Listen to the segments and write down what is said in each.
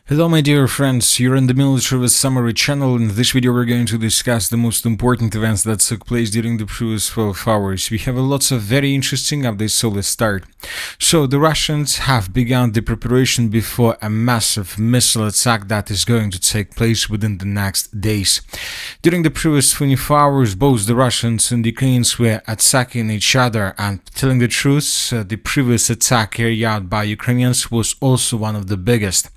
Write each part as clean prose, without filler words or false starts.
Hello my dear friends, you're in the Military with Summary channel. In this video we're going to discuss the most important events that took place during the previous 12 hours. We have lots of very interesting updates, so let's start. So the Russians have begun the preparation before a massive missile attack that is going to take place within the next days. During the previous 24 hours, both the Russians and the Ukrainians were attacking each other, and telling the truth, the previous attack carried out by Ukrainians was also one of the biggest.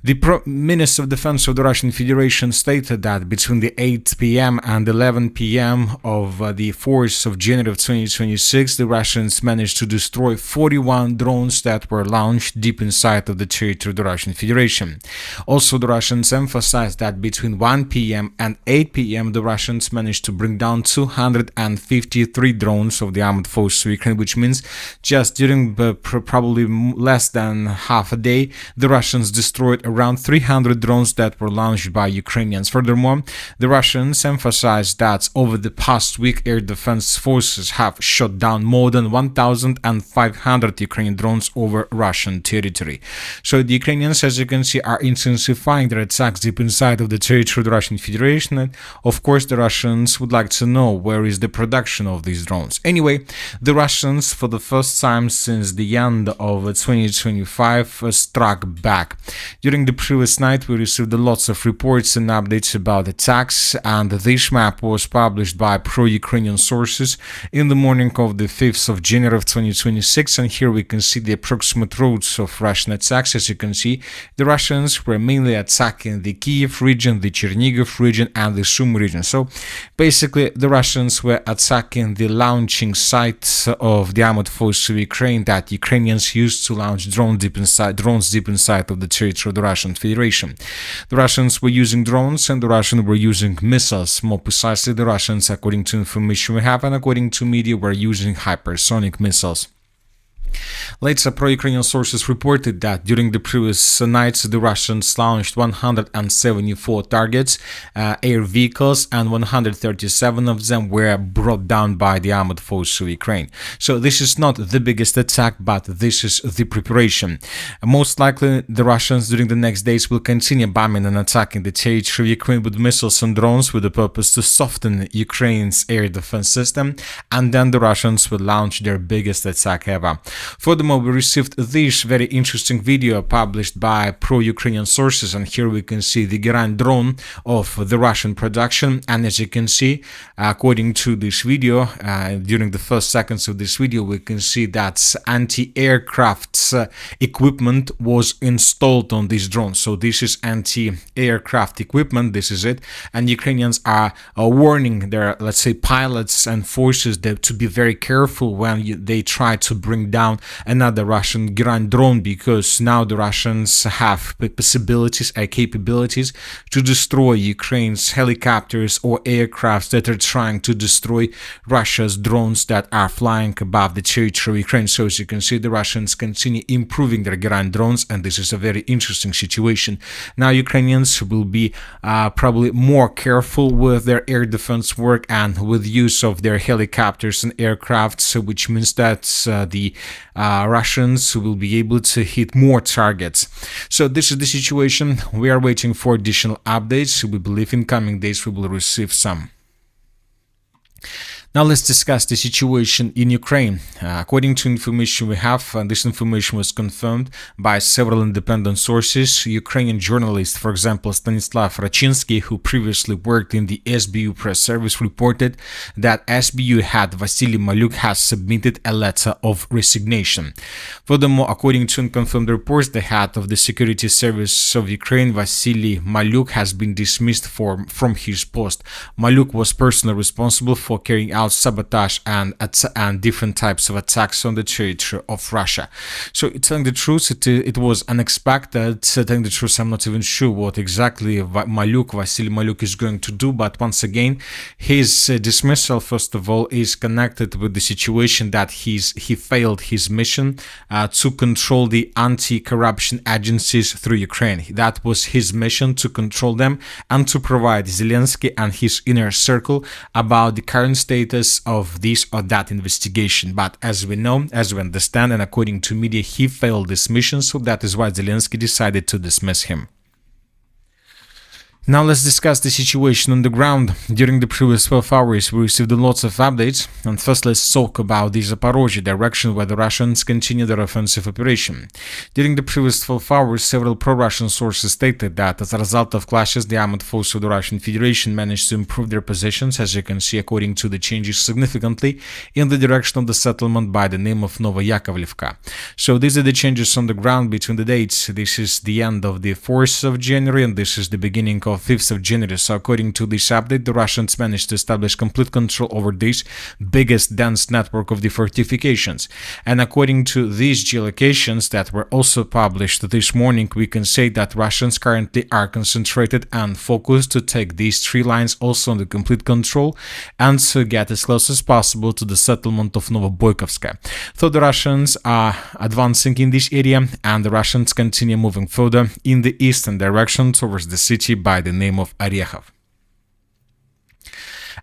The Minister of Defense of the Russian Federation stated that between the 8 p.m. and 11 p.m. of the 4th of January of 2026, the Russians managed to destroy 41 drones that were launched deep inside of the territory of the Russian Federation. Also, the Russians emphasized that between 1 p.m. and 8 p.m. the Russians managed to bring down 253 drones of the armed forces of Ukraine, which means just during probably less than half a day, the Russians destroyed around 300 drones that were launched by Ukrainians. Furthermore, the Russians emphasized that over the past week, air defense forces have shot down more than 1,500 Ukrainian drones over Russian territory. So the Ukrainians, as you can see, are intensifying their attacks deep inside of the territory of the Russian Federation. And of course, the Russians would like to know where is the production of these drones. Anyway, the Russians, for the first time since the end of 2025, struck back. During the previous night, we received lots of reports and updates about attacks, and this map was published by pro-Ukrainian sources in the morning of the 5th of January of 2026, and here we can see the approximate routes of Russian attacks. As you can see, the Russians were mainly attacking the Kiev region, the Chernihiv region, and the Sumy region. So basically, the Russians were attacking the launching sites of the armed forces of Ukraine that Ukrainians used to launch drones deep inside of the territory of the Russian Federation. The Russians were using drones and the Russians were using missiles. More precisely, the Russians, according to information we have and according to media, were using hypersonic missiles. Later, pro-Ukrainian sources reported that during the previous nights, the Russians launched 174 targets, air vehicles, and 137 of them were brought down by the armed forces of Ukraine. So this is not the biggest attack, but this is the preparation. Most likely, the Russians during the next days will continue bombing and attacking the territory of Ukraine with missiles and drones with the purpose to soften Ukraine's air defense system, and then the Russians will launch their biggest attack ever. Furthermore, we received this very interesting video published by pro-Ukrainian sources, and here we can see the Geraint drone of the Russian production. And as you can see, according to this video, during the first seconds of this video, we can see that anti-aircraft equipment was installed on this drone. So this is anti-aircraft equipment, this is it, and Ukrainians are warning their, let's say, pilots and forces to be very careful when they try to bring down another Russian Geraint drone, because now the Russians have possibilities and capabilities to destroy Ukraine's helicopters or aircrafts that are trying to destroy Russia's drones that are flying above the territory of Ukraine. So as you can see, the Russians continue improving their Geraint drones, and this is a very interesting situation. Now Ukrainians will be probably more careful with their air defense work and with use of their helicopters and aircrafts, which means that the Russians will be able to hit more targets. So this is the situation. We are waiting for additional updates. We believe in coming days we will receive some. Now let's discuss the situation in Ukraine. According to information we have, this information was confirmed by several independent sources. Ukrainian journalist, for example, Stanislav Rachinsky, who previously worked in the SBU press service, reported that SBU head Vasily Malyuk has submitted a letter of resignation. Furthermore, according to unconfirmed reports, the head of the security service of Ukraine, Vasily Malyuk, has been dismissed from his post. Malyuk was personally responsible for carrying out sabotage and different types of attacks on the territory of Russia. So telling the truth, it was unexpected. Telling the truth, I'm not even sure what exactly Vasily Malyuk is going to do, but once again, his dismissal, first of all, is connected with the situation that he failed his mission to control the anti-corruption agencies through Ukraine. That was his mission, to control them and to provide Zelensky and his inner circle about the current state status of this or that investigation. But as we know, as we understand, and according to media, he failed this mission, so that is why Zelensky decided to dismiss him. Now let's discuss the situation on the ground. During the previous 12 hours, we received lots of updates, and first let's talk about the Zaporozhye direction where the Russians continue their offensive operation. During the previous 12 hours, several pro-Russian sources stated that as a result of clashes, the armed forces of the Russian Federation managed to improve their positions, as you can see, according to the changes, significantly in the direction of the settlement by the name of Novoyakovlivka. So these are the changes on the ground between the dates. This is the end of the 4th of January, and this is the beginning of 5th of January. So according to this update, the Russians managed to establish complete control over this biggest dense network of the fortifications. And according to these geolocations that were also published this morning, we can say that Russians currently are concentrated and focused to take these 3 lines also under complete control and to get as close as possible to the settlement of Novoboykovska. So the Russians are advancing in this area, and the Russians continue moving further in the eastern direction towards the city by the name of Orekhov.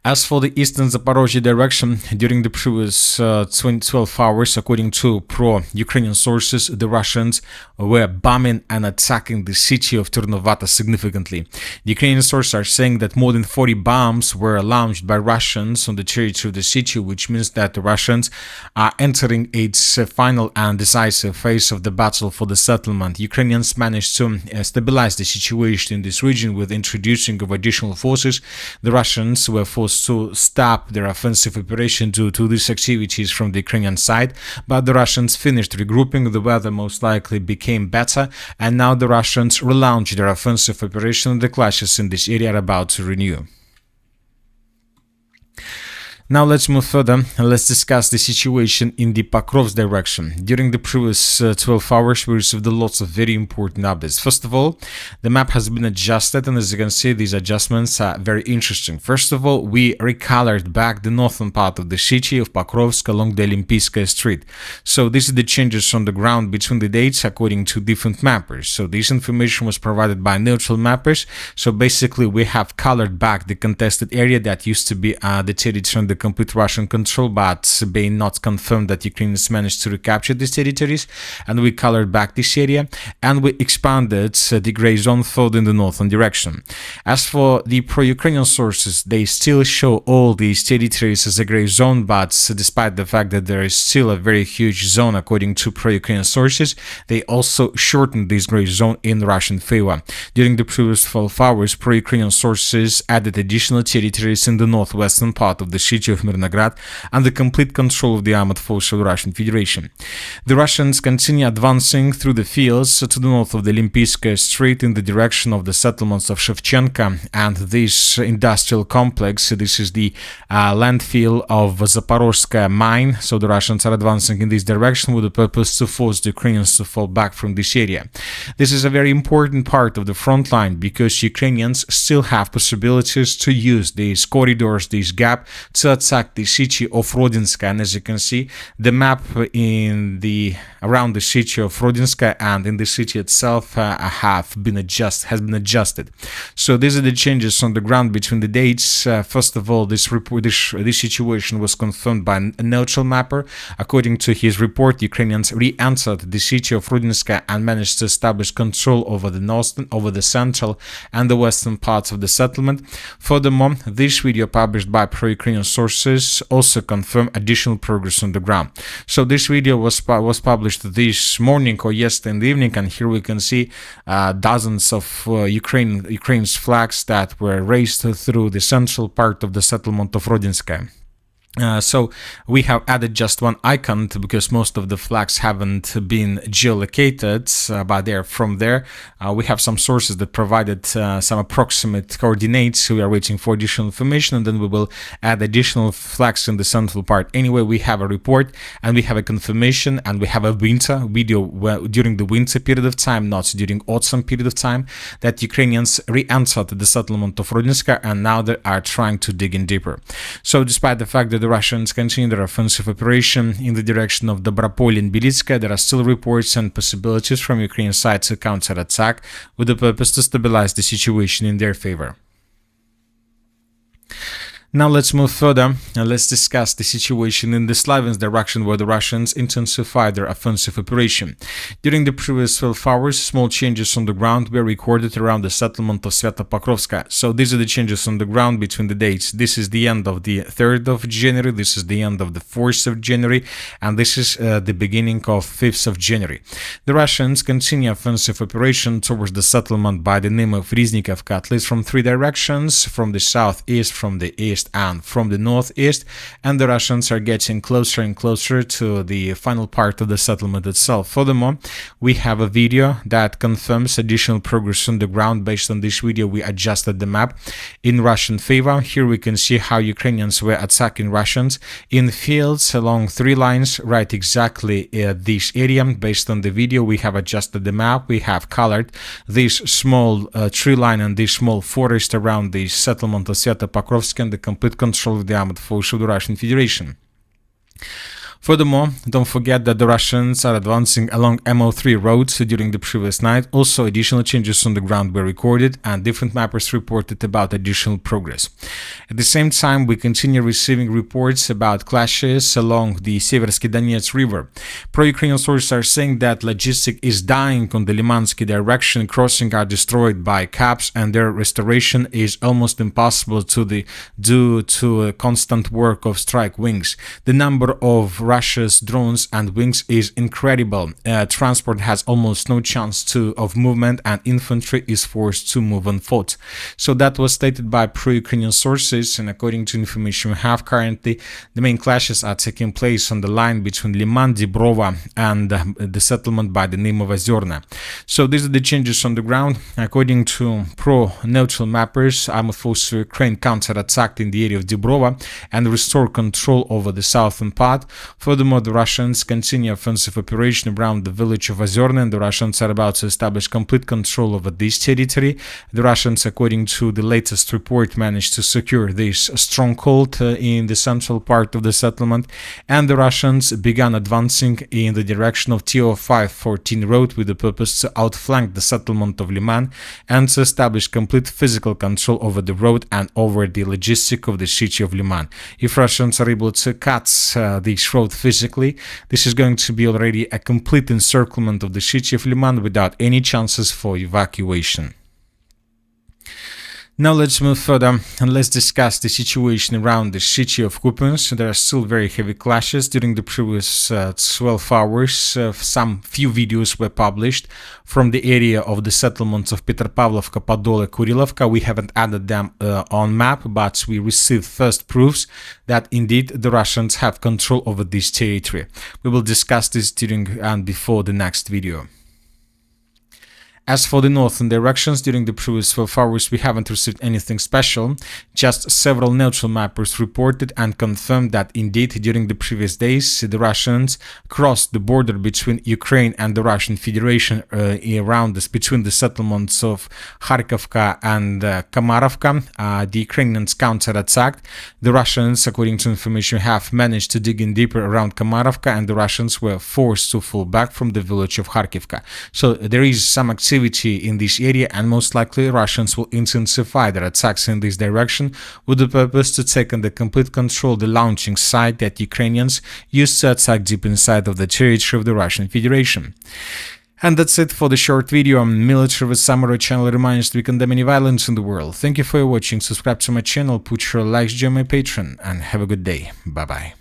As for the eastern Zaporozhye direction, during the previous 12 hours, according to pro-Ukrainian sources, the Russians were bombing and attacking the city of Turnovata significantly. The Ukrainian sources are saying that more than 40 bombs were launched by Russians on the territory of the city, which means that the Russians are entering its final and decisive phase of the battle for the settlement. Ukrainians managed to stabilize the situation in this region with introducing of additional forces. The Russians were forced to stop their offensive operation due to these activities from the Ukrainian side, but the Russians finished regrouping, the weather most likely became better, and now the Russians relaunched their offensive operation. The clashes in this area are about to renew. Now let's move further and let's discuss the situation in the Pokrovsk direction. During the previous 12 hours, we received lots of very important updates. First of all, the map has been adjusted, and as you can see, these adjustments are very interesting. First of all, we recolored back the northern part of the city of Pokrovsk along the Olympiyskaya Street. So these are the changes on the ground between the dates according to different mappers. So this information was provided by neutral mappers. So basically, we have colored back the contested area that used to be the territory under complete Russian control, but being not confirmed that Ukrainians managed to recapture these territories, and we colored back this area and we expanded the gray zone further in the northern direction. As for the pro-Ukrainian sources, they still show all these territories as a gray zone, but despite the fact that there is still a very huge zone according to pro-Ukrainian sources, they also shortened this gray zone in Russian favor. During the previous 12 hours, pro-Ukrainian sources added additional territories in the northwestern part of the city of Mirnograd and the complete control of the armed forces of the Russian Federation. The Russians continue advancing through the fields to the north of the Olympiyskaya Street in the direction of the settlements of Shevchenka and this industrial complex. This is the landfill of Zaporozhskaya mine. So the Russians are advancing in this direction with the purpose to force the Ukrainians to fall back from this area. This is a very important part of the front line because Ukrainians still have possibilities to use these corridors, this gap, to attack the city of Rodinska. And as you can see, the map around the city of Rodinska and in the city itself has been adjusted. So these are the changes on the ground between the dates. First of all, this situation was confirmed by a neutral mapper. According to his report, Ukrainians re-entered the city of Rodinska and managed to establish control over the northern, over the central and the western parts of the settlement. Furthermore, this video published by pro-Ukrainian sources also confirm additional progress on the ground. So this video was published this morning or yesterday in the evening, and here we can see dozens of Ukraine's flags that were raised through the central part of the settlement of Rodinska. So we have added just one icon because most of the flags haven't been geolocated, but they're from there. We have some sources that provided some approximate coordinates. We are waiting for additional information, and then we will add additional flags in the central part. Anyway, we have a report and we have a confirmation, and we have a winter video during the winter period of time, not during autumn period of time, that Ukrainians re-entered the settlement of Rodinska and now they are trying to dig in deeper. So despite the fact that the Russians continue their offensive operation in the direction of Dobropol and Belitska, there are still reports and possibilities from Ukrainian side to counter-attack with the purpose to stabilize the situation in their favor. Now let's move further and let's discuss the situation in the Slaviansk direction, where the Russians intensify their offensive operation. During the previous 12 hours, small changes on the ground were recorded around the settlement of Sveta-Pokrovska. So these are the changes on the ground between the dates. This is the end of the 3rd of January, this is the end of the 4th of January, and this is the beginning of 5th of January. The Russians continue offensive operation towards the settlement by the name of Riznikovka, at least from 3 directions: from the southeast, from the east, and from the northeast, and the Russians are getting closer and closer to the final part of the settlement itself. Furthermore, we have a video that confirms additional progress on the ground. Based on this video, we adjusted the map in Russian favor. Here we can see how Ukrainians were attacking Russians in fields along 3 lines, right exactly this area. Based on the video, we have adjusted the map. We have colored this small tree line and this small forest around the settlement of Sveta-Pokrovsk and the complete control of the armed force of the Russian Federation. Furthermore, don't forget that the Russians are advancing along MO3 roads during the previous night. Also, additional changes on the ground were recorded and different mappers reported about additional progress. At the same time, we continue receiving reports about clashes along the Seversky Donets River. Pro-Ukrainian sources are saying that logistics is dying on the Limansky direction, crossing are destroyed by caps, and their restoration is almost impossible due to a constant work of strike wings. The number of Russia's drones and wings is incredible. Transport has almost no chance of movement, and infantry is forced to move on foot. So that was stated by pro-Ukrainian sources, and according to information we have currently, the main clashes are taking place on the line between Liman, Dibrova, and the settlement by the name of Ozerna. So these are the changes on the ground. According to pro-neutral mappers, armed forces of Ukraine counter-attacked in the area of Dibrova and restored control over the southern part. Furthermore, the Russians continue offensive operation around the village of Ozerna, and the Russians are about to establish complete control over this territory. The Russians, according to the latest report, managed to secure this stronghold in the central part of the settlement, and the Russians began advancing in the direction of TO514 road with the purpose to outflank the settlement of Liman and to establish complete physical control over the road and over the logistics of the city of Liman. If Russians are able to cut this road physically, this is going to be already a complete encirclement of the city of Liman without any chances for evacuation. Now let's move further and let's discuss the situation around the city of Kupiansk. There are still very heavy clashes. During the previous 12 hours, some few videos were published from the area of the settlements of Petropavlovka, Podole, Kurilovka. We haven't added them on map, but we received first proofs that indeed the Russians have control over this territory. We will discuss this during and before the next video. As for the northern directions, during the previous 12 hours we haven't received anything special, just several neutral mappers reported and confirmed that indeed during the previous days the Russians crossed the border between Ukraine and the Russian Federation between the settlements of Kharkovka and Komarovka. The Ukrainians counterattacked. The Russians, according to information we have, managed to dig in deeper around Komarovka, and the Russians were forced to fall back from the village of Kharkivka. So there is some activity in this area, and most likely Russians will intensify their attacks in this direction with the purpose to take under complete control the launching site that Ukrainians used to attack deep inside of the territory of the Russian Federation. And that's it for the short video. Military with Samurai channel reminds to we condemn any violence in the world. Thank you for watching. Subscribe to my channel, put your likes, join my Patreon, and have a good day. Bye bye.